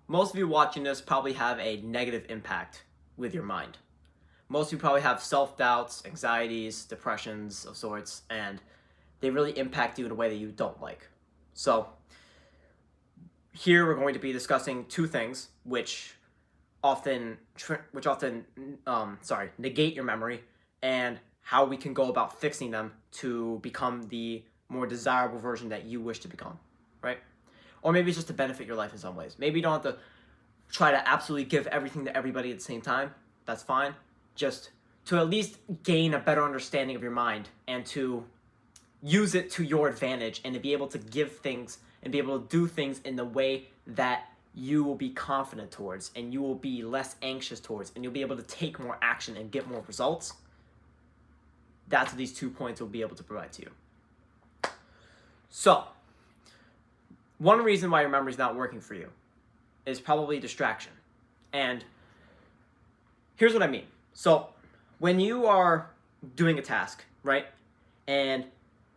Most of you watching this probably have a negative impact with your mind. Most of you probably have self-doubts, anxieties, depressions of sorts, and they really impact you in a way that you don't like. So here we're going to be discussing two things which often negate your memory, and how we can go about fixing them to become the more desirable version that you wish to become, right? Or maybe it's just to benefit your life in some ways. Maybe you don't have to try to absolutely give everything to everybody at the same time. That's fine. Just to at least gain a better understanding of your mind and to use it to your advantage, and to be able to give things and be able to do things in the way that you will be confident towards, and you will be less anxious towards, and you'll be able to take more action and get more results. That's what these 2 points will be able to provide to you. So, one reason why your memory's not working for you is probably distraction. And here's what I mean. So, when you are doing a task, right? And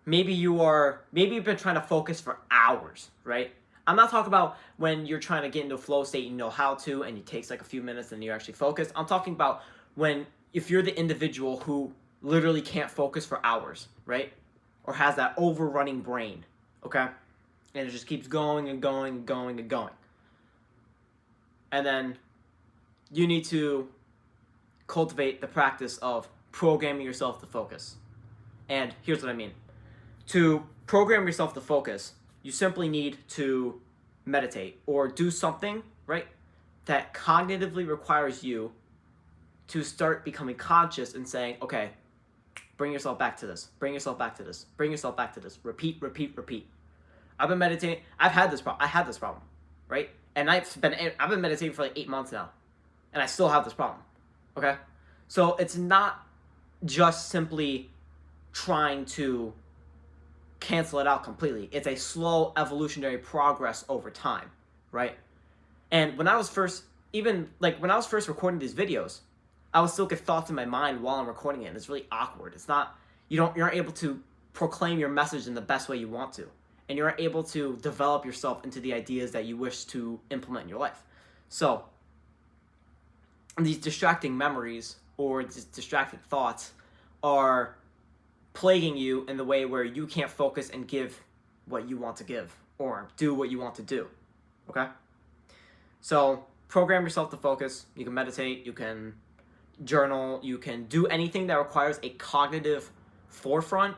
maybe you've been trying to focus for hours, right? I'm not talking about when you're trying to get into a flow state, you know how to, and it takes like a few minutes and you're actually focused. I'm talking about if you're the individual who literally can't focus for hours, right? Or has that overrunning brain, okay? And it just keeps going and going and going and going. And then you need to cultivate the practice of programming yourself to focus. And here's what I mean. To program yourself to focus, you simply need to meditate or do something, right, that cognitively requires you to start becoming conscious and saying, okay, bring yourself back to this, bring yourself back to this, bring yourself back to this, repeat, repeat, repeat. I've been meditating. I had this problem, right? And I've been meditating for like 8 months now, and I still have this problem, okay? So it's not just simply trying to cancel it out completely. It's a slow evolutionary progress over time, right? And when I was first recording these videos, I would still get thoughts in my mind while I'm recording it, and it's really awkward. It's not, you're not able to proclaim your message in the best way you want to, and you're able to develop yourself into the ideas that you wish to implement in your life. So these distracting memories or these distracting thoughts are plaguing you in the way where you can't focus and give what you want to give or do what you want to do, okay? So program yourself to focus. You can meditate, you can journal, you can do anything that requires a cognitive forefront,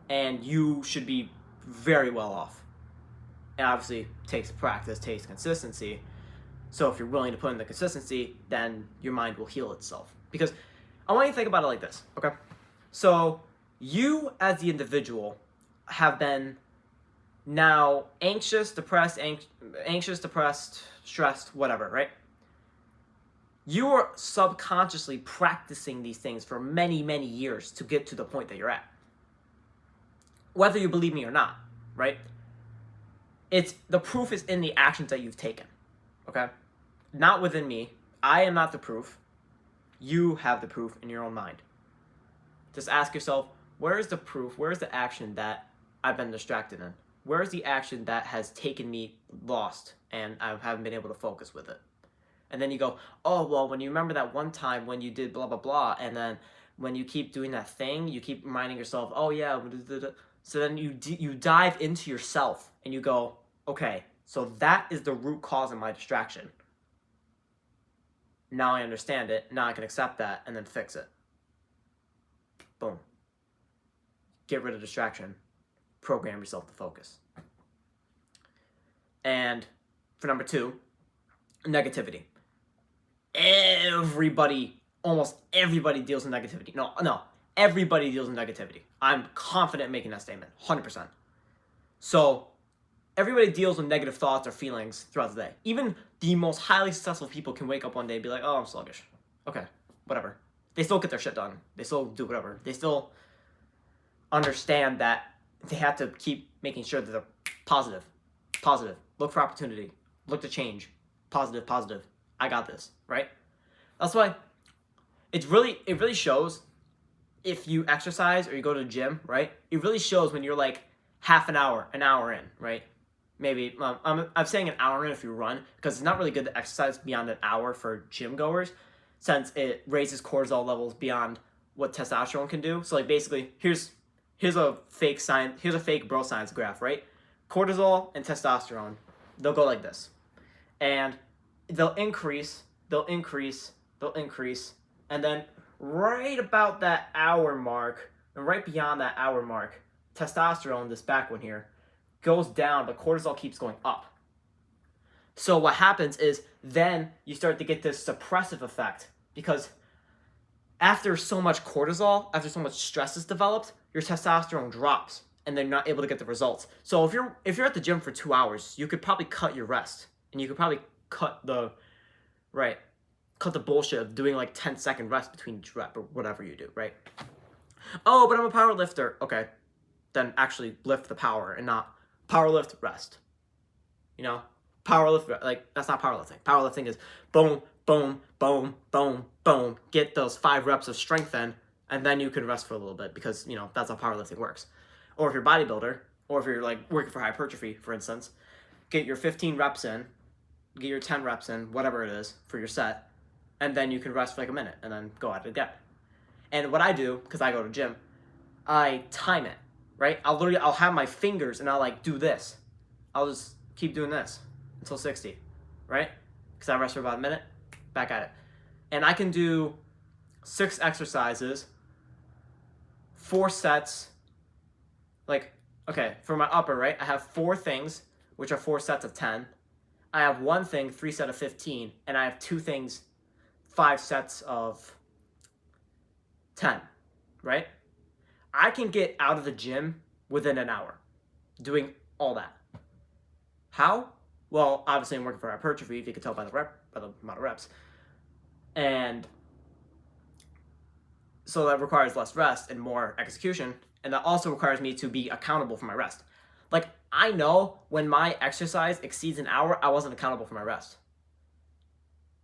and you should be very well off. And obviously takes practice, takes consistency. So if you're willing to put in the consistency, then your mind will heal itself. Because I want you to think about it like this, okay? So you as the individual have been now anxious, depressed, stressed, whatever, right? You are subconsciously practicing these things for many, many years to get to the point that you're at. Whether you believe me or not, right? The proof is in the actions that you've taken, okay? Not within me. I am not the proof. You have the proof in your own mind. Just ask yourself, where is the proof? Where is the action that I've been distracted in? Where is the action that has taken me lost and I haven't been able to focus with it? And then you go, oh, well, when you remember that one time when you did blah, blah, blah, and then when you keep doing that thing, you keep reminding yourself, oh, yeah. So then you dive into yourself and you go, okay, so that is the root cause of my distraction. Now I understand it. Now I can accept that and then fix it. Boom. Get rid of distraction. Program yourself to focus. And for number 2, negativity. Almost everybody deals with negativity. No, everybody deals with negativity. I'm confident in making that statement, 100%. So everybody deals with negative thoughts or feelings throughout the day. Even the most highly successful people can wake up one day and be like, oh, I'm sluggish. Okay, whatever. They still get their shit done. They still do whatever. They still understand that they have to keep making sure that they're positive. Look for opportunity. Look to change. Positive. I got this, right? That's why it really shows if you exercise or you go to the gym, right? It really shows when you're like half an hour in, right? maybe I'm saying an hour in if you run, because it's not really good to exercise beyond an hour for gym goers, since it raises cortisol levels beyond what testosterone can do. So like basically, here's a fake bro science graph, right? Cortisol and testosterone, they'll go like this, and they'll increase, and then right about that hour mark, and right beyond that hour mark, testosterone, this back one here, goes down, but cortisol keeps going up. So what happens is then you start to get this suppressive effect, because after so much cortisol, after so much stress is developed, your testosterone drops and they're not able to get the results. So if you're at the gym for 2 hours, you could probably cut your rest, and you could probably cut the bullshit of doing like 10-second rest between each rep or whatever you do, right? Oh, but I'm a power lifter. Okay, then actually lift the power and not power lift rest. You know, power lift, like that's not powerlifting. Powerlifting is boom, boom, boom, boom, boom. Get those 5 reps of strength in, and then you can rest for a little bit, because you know that's how powerlifting works. Or if you're a bodybuilder, or if you're like working for hypertrophy, for instance, get your 15 reps in, get your 10 reps in, whatever it is for your set, and then you can rest for like a minute and then go at it again. And what I do, because I go to gym, I time it, right? I'll have my fingers and I'll like do this. I'll just keep doing this until 60, right? Because I rest for about a minute, back at it. And I can do 6 exercises, 4 sets. Like, okay, for my upper, right, I have 4 things, which are 4 sets of 10. I have 1 thing, 3 sets of 15, and I have 2 things, 5 sets of 10, right? I can get out of the gym within an hour doing all that. How? Well, obviously I'm working for hypertrophy, if you can tell by the amount of reps. And so that requires less rest and more execution, and that also requires me to be accountable for my rest. Like, I know when my exercise exceeds an hour, I wasn't accountable for my rest.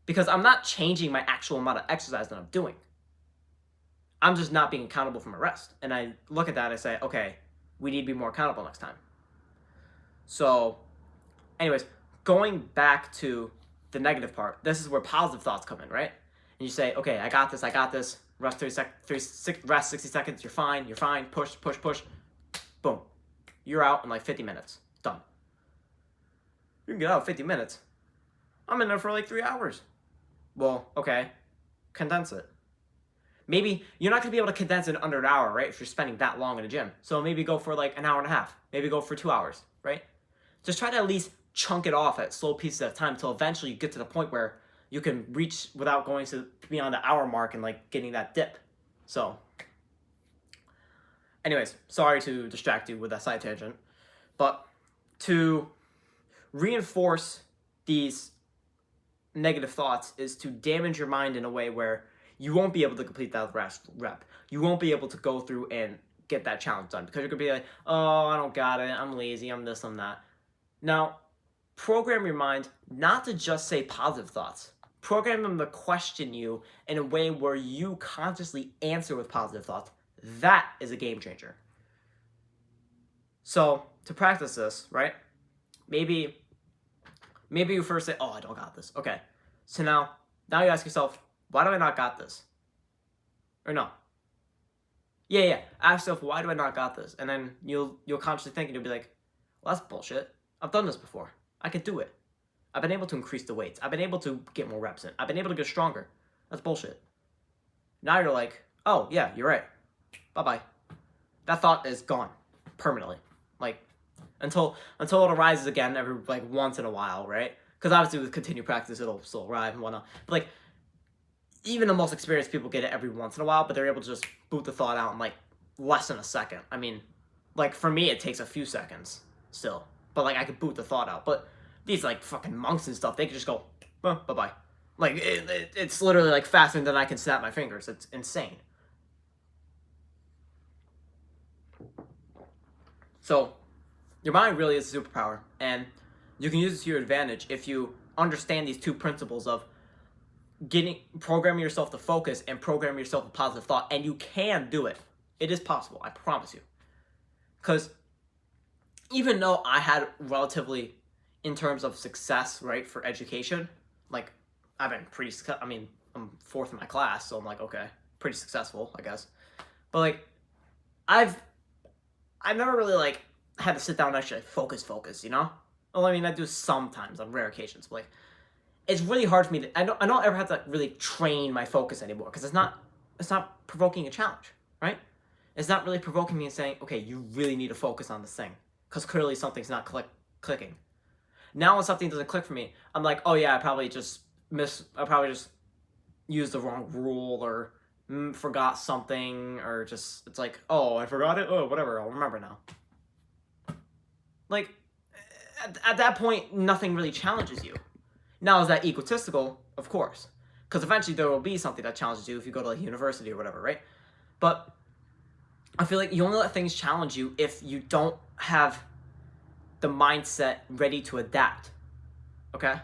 Because I'm not changing my actual amount of exercise that I'm doing. I'm just not being accountable for my rest. And I look at that and I say, okay, we need to be more accountable next time. So, anyways, going back to the negative part, this is where positive thoughts come in, right? And you say, okay, I got this. Rest rest 60 seconds, you're fine, push, boom. You're out in like 50 minutes, done. You can get out in 50 minutes. I'm in there for like 3 hours. Well, okay, condense it. Maybe you're not gonna be able to condense it under an hour, right? If you're spending that long in a gym. So maybe go for like an hour and a half. Maybe go for 2 hours, right? Just try to at least chunk it off at slow pieces at a time until eventually you get to the point where you can reach without going to beyond the hour mark and like getting that dip. So, anyways, sorry to distract you with that side tangent, but to reinforce these negative thoughts is to damage your mind in a way where you won't be able to complete that last rep. You won't be able to go through and get that challenge done, because you're gonna be like, oh, I don't got it, I'm lazy, I'm this, I'm that. Now, program your mind not to just say positive thoughts. Program them to question you in a way where you consciously answer with positive thoughts. That is a game changer. So, to practice this, right? Maybe you first say, oh, I don't got this. Okay. So now you ask yourself, why do I not got this? Or no. Yeah. Ask yourself, why do I not got this? And then you'll consciously think, and you'll be like, well, that's bullshit. I've done this before. I can do it. I've been able to increase the weights. I've been able to get more reps in. I've been able to get stronger. That's bullshit. Now you're like, oh, yeah, you're right. Bye-bye. That thought is gone permanently. Like, until it arises again every, like, once in a while, right? Because obviously with continued practice, it'll still arrive and whatnot. But, like, even the most experienced people get it every once in a while, but they're able to just boot the thought out in, like, less than a second. I mean, like, for me, it takes a few seconds still. But, like, I could boot the thought out. But these, like, fucking monks and stuff, they could just go, oh, bye-bye. Like, it's literally, like, faster than I can snap my fingers. It's insane. So, your mind really is a superpower, and you can use it to your advantage if you understand these 2 principles of programming yourself to focus and programming yourself with positive thought, and you can do it. It is possible, I promise you. Because even though I had relatively, in terms of success, right, for education, like, I've been pretty, I mean, I'm fourth in my class, so I'm like, okay, pretty successful, I guess. But, like, I've never really, like, had to sit down and actually focus, you know? Well, I mean, I do sometimes on rare occasions, but, like, it's really hard for me to, I don't ever have to really train my focus anymore, because it's not provoking a challenge, right? It's not really provoking me and saying, okay, you really need to focus on this thing, because clearly something's not clicking. Now when something doesn't click for me, I'm like, oh yeah, I probably just used the wrong rule, or forgot something, or just, it's like, oh, I forgot it, oh, whatever, I'll remember now. Like, at that point, nothing really challenges you. Now, is that egotistical? Of course. Because eventually there will be something that challenges you if you go to like university or whatever, right? But I feel like you only let things challenge you if you don't have the mindset ready to adapt. Okay?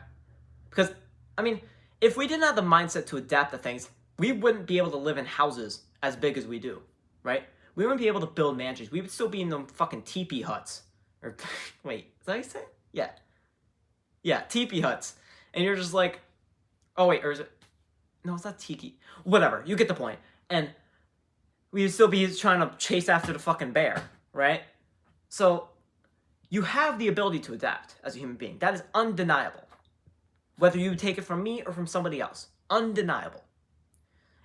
Because, I mean, if we didn't have the mindset to adapt to things, we wouldn't be able to live in houses as big as we do, right? We wouldn't be able to build mansions. We would still be in them fucking teepee huts. Or, wait, is that how you say it? Yeah. Yeah, teepee huts. And you're just like, oh wait, or is it? No, it's not tiki. Whatever, you get the point. And we'd still be trying to chase after the fucking bear, right? So you have the ability to adapt as a human being. That is undeniable. Whether you take it from me or from somebody else. Undeniable.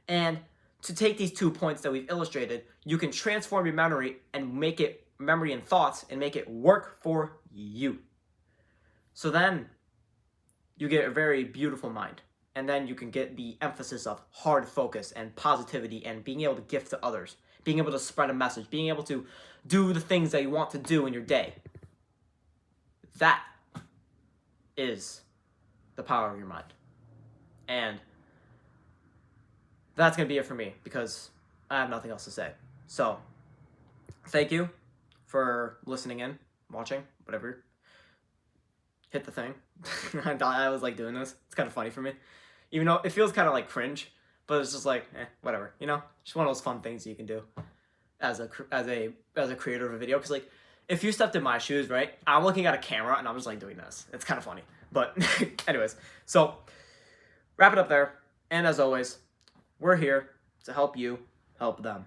And to take these 2 points that we've illustrated, you can transform your memory and make it memory and thoughts and make it work for you. So then you get a very beautiful mind. And then you can get the emphasis of hard focus and positivity and being able to gift to others, being able to spread a message, being able to do the things that you want to do in your day. That is the power of your mind. And that's going to be it for me, because I have nothing else to say. So, thank you for listening in, watching, whatever. Hit the thing. I thought I was like doing this. It's kind of funny for me. Even though it feels kind of like cringe, but it's just like, whatever, you know? Just one of those fun things you can do as a creator of a video. Because like, if you stepped in my shoes, right? I'm looking at a camera and I'm just like doing this. It's kind of funny. But anyways, so wrap it up there. And as always, we're here to help you help them.